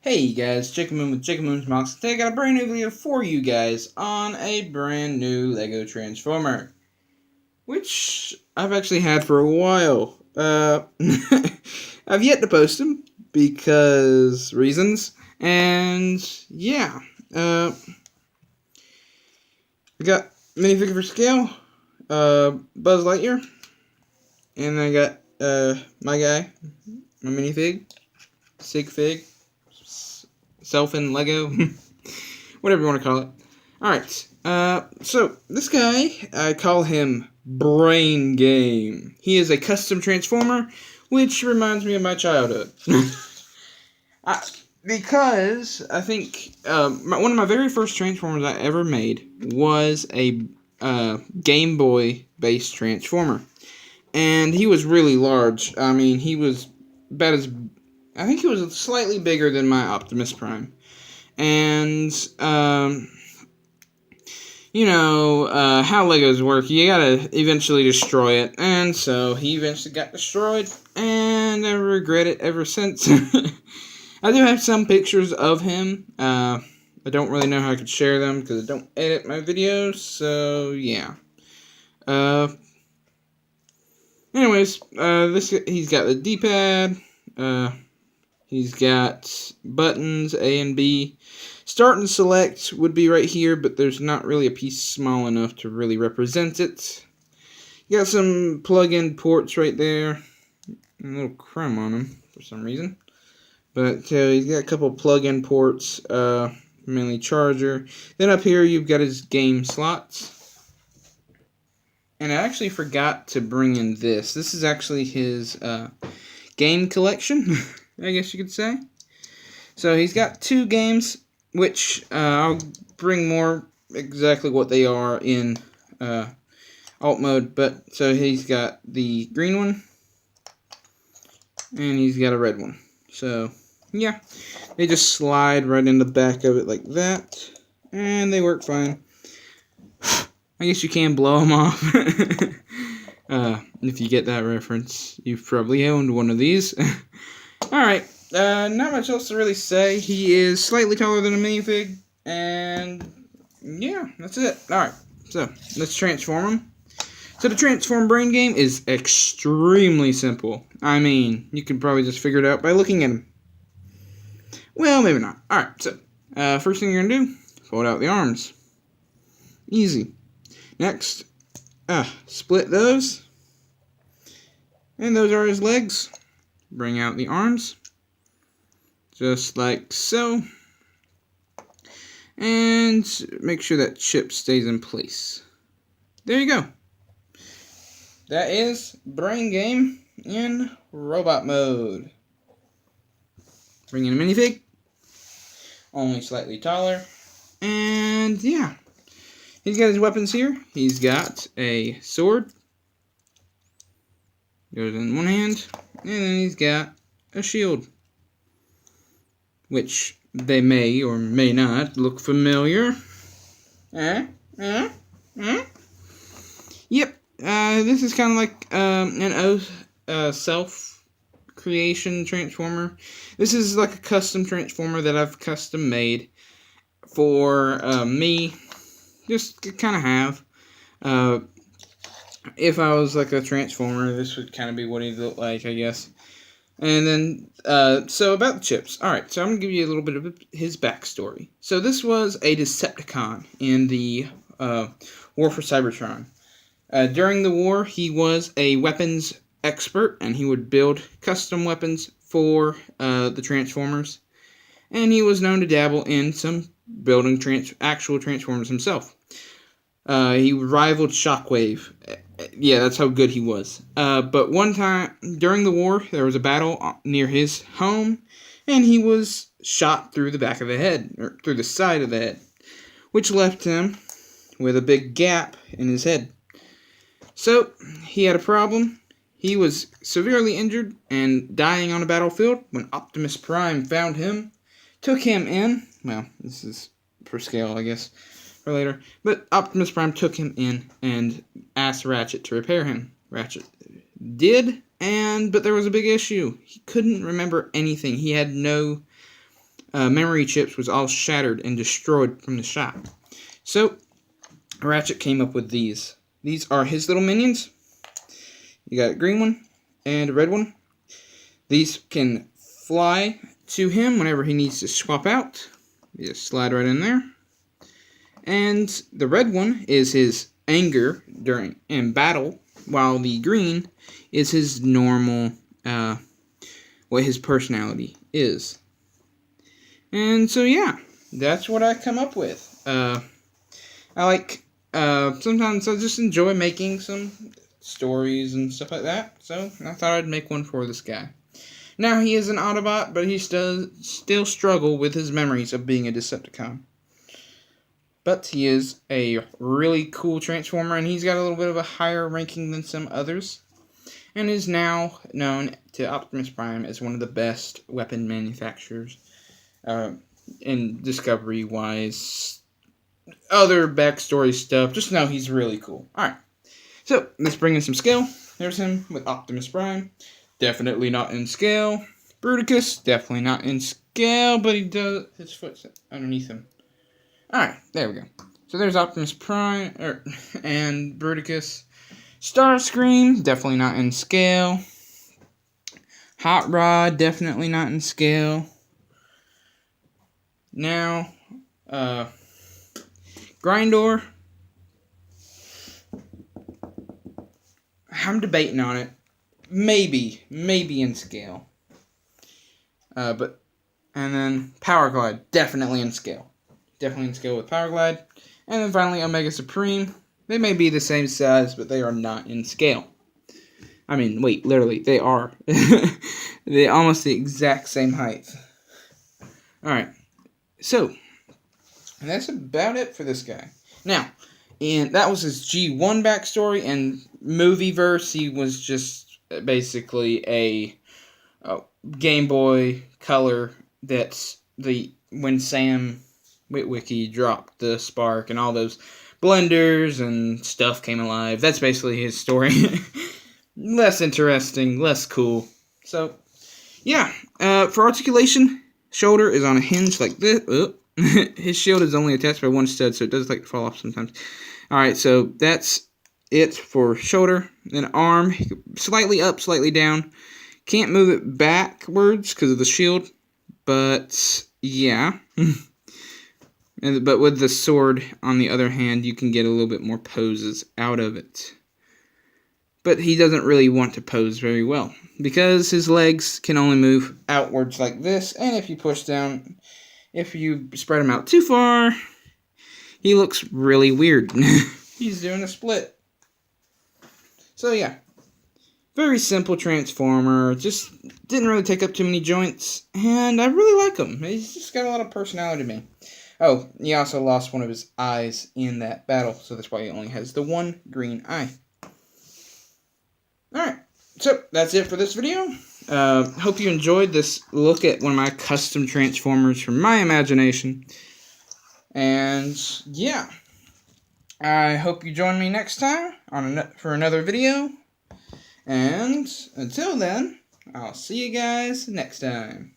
Hey guys, Chicken Moon with Chicken Moon's Mox. Today I got a brand new video for you guys on a brand new Lego Transformer, which I've actually had for a while. I've yet to post them because reasons, and yeah, I got minifigure for scale, Buzz Lightyear, and I got my guy, my minifig, Sig Fig. Self in Lego, whatever you want to call it. Alright, so this guy, I call him Brain Game. He is a custom transformer, which reminds me of my childhood. Because I think one of my very first transformers I ever made was a Game Boy based transformer. And he was really large. I mean, he was about as... I think he was slightly bigger than my Optimus Prime. And, you know, how Legos work, you gotta eventually destroy it. And so he eventually got destroyed, and I regret it ever since. I do have some pictures of him. I don't really know how I could share them because I don't edit my videos, so yeah. Anyways, he's got the D-pad. He's got buttons, A and B. Start and select would be right here, but there's not really a piece small enough to really represent it. You got some plug-in ports right there. A little crumb on them for some reason. But he's got a couple plug-in ports, mainly charger. Then up here you've got his game slots. And I actually forgot to bring in this. This is actually his game collection. I guess you could say. So he's got two games, which I'll bring more exactly what they are in alt mode. But so he's got the green one, and he's got a red one. So yeah, they just slide right in the back of it like that, and they work fine. I guess you can blow them off. If you get that reference, you've probably owned one of these. Alright, not much else to really say. He is slightly taller than a minifig, and yeah, that's it. Alright, so let's transform him. So the transform Brain Game is extremely simple. I mean, you can probably just figure it out by looking at him. Well, maybe not. Alright, so first thing you're going to do, fold out the arms. Easy. Next, split those. And those are his legs. Bring out the arms, just like so, and make sure that chip stays in place. There you go. That is Brain Game in robot mode. Bring in a minifig, only slightly taller, and yeah, he's got his weapons here. He's got a sword, goes in one hand. And then he's got a shield, which they may or may not look familiar. Yep, this is kind of like an self-creation transformer. This is like a custom transformer that I've custom made for me, just to kind of have. If I was like a transformer, this would kind of be what he'd look like, I guess. And then, so about the chips. Alright, so I'm going to give you a little bit of his backstory. So this was a Decepticon in the War for Cybertron. During the war, he was a weapons expert, and he would build custom weapons for the Transformers. And he was known to dabble in some building actual Transformers himself. He rivaled Shockwave. Yeah, that's how good he was. But one time, during the war, there was a battle near his home, and he was shot through the back of the head, or through the side of the head, which left him with a big gap in his head. So, he had a problem. He was severely injured and dying on a battlefield when Optimus Prime found him, took him in. Well, this is for scale, I guess, for later. But Optimus Prime took him in and asked Ratchet to repair him. Ratchet did, but there was a big issue. He couldn't remember anything. He had no memory chips was all shattered and destroyed from the shop. So Ratchet came up with these. These are his little minions. You got a green one and a red one. These can fly to him whenever he needs to swap out. You just slide right in there. And the red one is his anger in battle, while the green is his normal, what his personality is. And so yeah, that's what I come up with. I like, sometimes I just enjoy making some stories and stuff like that, so I thought I'd make one for this guy. Now, he is an Autobot, but he still struggle with his memories of being a Decepticon. But he is a really cool Transformer, and he's got a little bit of a higher ranking than some others, and is now known to Optimus Prime as one of the best weapon manufacturers, in Discovery-wise, other backstory stuff. Just know he's really cool. Alright, so let's bring in some scale. There's him with Optimus Prime. Definitely not in scale. Bruticus, definitely not in scale, but he does, his foot's underneath him. Alright, there we go. So there's Optimus Prime, and Bruticus. Starscream, definitely not in scale. Hot Rod, definitely not in scale. Now, Grindor. I'm debating on it. Maybe in scale. And then Power Glide, definitely in scale. Definitely in scale with Power Glide. And then finally Omega Supreme. They may be the same size, but they are not in scale. I mean, wait, literally, they are. They're almost the exact same height. Alright, so that's about it for this guy. Now, and that was his G1 backstory, and Movieverse, he was just basically a Game Boy Color that's when Sam Witwicky dropped the spark and all those blenders and stuff came alive. That's basically his story. Less interesting, less cool. So, yeah. For articulation, shoulder is on a hinge like this. His shield is only attached by one stud, so it does like to fall off sometimes. Alright, so that's it for shoulder. Then arm, slightly up, slightly down. Can't move it backwards because of the shield, but yeah. But with the sword, on the other hand, you can get a little bit more poses out of it. But he doesn't really want to pose very well, because his legs can only move outwards like this, and if you push down, if you spread them out too far, he looks really weird. He's doing a split. So yeah, very simple Transformer, just didn't really take up too many joints, and I really like him. He's just got a lot of personality to me. Oh, he also lost one of his eyes in that battle, so that's why he only has the one green eye. Alright, so that's it for this video. Hope you enjoyed this look at one of my custom Transformers from my imagination. And yeah, I hope you join me next time for another video. And until then, I'll see you guys next time.